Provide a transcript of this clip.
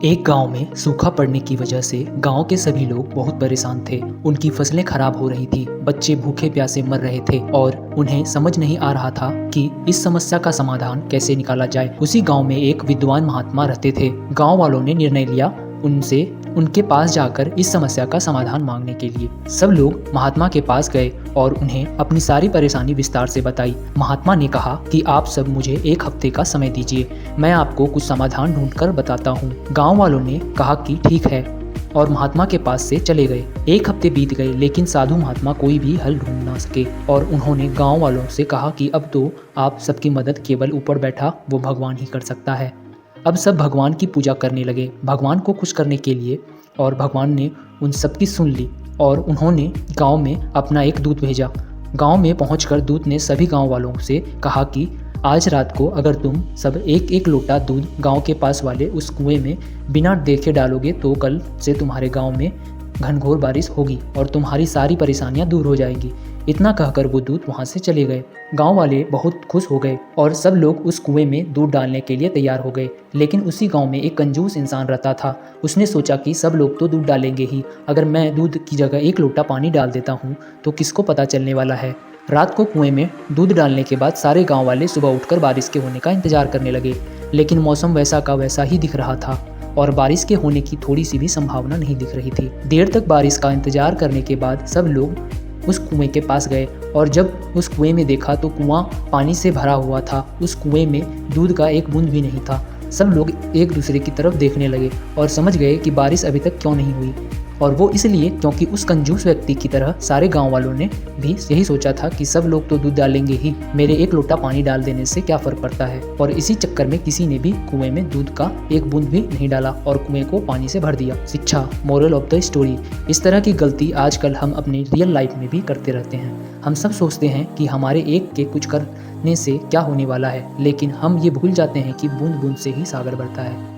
एक गांव में सूखा पड़ने की वजह से गांव के सभी लोग बहुत परेशान थे। उनकी फसलें खराब हो रही थी, बच्चे भूखे प्यासे मर रहे थे और उन्हें समझ नहीं आ रहा था कि इस समस्या का समाधान कैसे निकाला जाए। उसी गांव में एक विद्वान महात्मा रहते थे। गांव वालों ने निर्णय लिया उनसे उनके पास जाकर इस समस्या का समाधान मांगने के लिए। सब लोग महात्मा के पास गए और उन्हें अपनी सारी परेशानी विस्तार से बताई। महात्मा ने कहा कि आप सब मुझे एक हफ्ते का समय दीजिए, मैं आपको कुछ समाधान ढूंढकर बताता हूँ। गांव वालों ने कहा कि ठीक है और महात्मा के पास से चले गए। एक हफ्ते बीत गए लेकिन साधु महात्मा कोई भी हल ढूंढ ना सके और उन्होंने गांव वालों से कहा कि अब तो आप सबकी मदद केवल ऊपर बैठा वो भगवान ही कर सकता है। अब सब भगवान की पूजा करने लगे, भगवान को खुश करने के लिए, और भगवान ने उन सबकी सुन ली और उन्होंने गांव में अपना एक दूत भेजा। गांव में पहुंचकर दूत ने सभी गांव वालों से कहा कि आज रात को अगर तुम सब एक एक लोटा दूध गांव के पास वाले उस कुएं में बिना देखे डालोगे तो कल से तुम्हारे गांव में घनघोर बारिश होगी और तुम्हारी सारी परेशानियां दूर हो जाएंगी। इतना कहकर वो दूत वहां से चले गए। गांव वाले बहुत खुश हो गए और सब लोग उस कुएं में दूध डालने के लिए तैयार हो गए। लेकिन उसी गांव में एक कंजूस इंसान रहता था। उसने सोचा कि सब लोग तो दूध डालेंगे ही, अगर मैं दूध की जगह एक लोटा पानी डाल देता हूँ तो किसको पता चलने वाला है। रात को कुएं में दूध डालने के बाद सारे गाँव वाले सुबह उठकर बारिश के होने का इंतजार करने लगे। लेकिन मौसम वैसा का वैसा ही दिख रहा था और बारिश के होने की थोड़ी सी भी संभावना नहीं दिख रही थी। देर तक बारिश का इंतजार करने के बाद सब लोग उस कुएं के पास गए और जब उस कुएं में देखा तो कुआं पानी से भरा हुआ था। उस कुएं में दूध का एक बूंद भी नहीं था। सब लोग एक दूसरे की तरफ देखने लगे और समझ गए कि बारिश अभी तक क्यों नहीं हुई, और वो इसलिए क्योंकि उस कंजूस व्यक्ति की तरह सारे गांव वालों ने भी यही सोचा था कि सब लोग तो दूध डालेंगे ही, मेरे एक लोटा पानी डाल देने से क्या फर्क पड़ता है। और इसी चक्कर में किसी ने भी कुएं में दूध का एक बूंद भी नहीं डाला और कुएं को पानी से भर दिया। शिक्षा, मोरल ऑफ द स्टोरी, इस तरह की गलती आजकल हम अपने रियल लाइफ में भी करते रहते हैं। हम सब सोचते हैं कि हमारे एक के कुछ करने से क्या होने वाला है, लेकिन हम ये भूल जाते हैं कि बूंद बूंद से ही सागर बढ़ता है।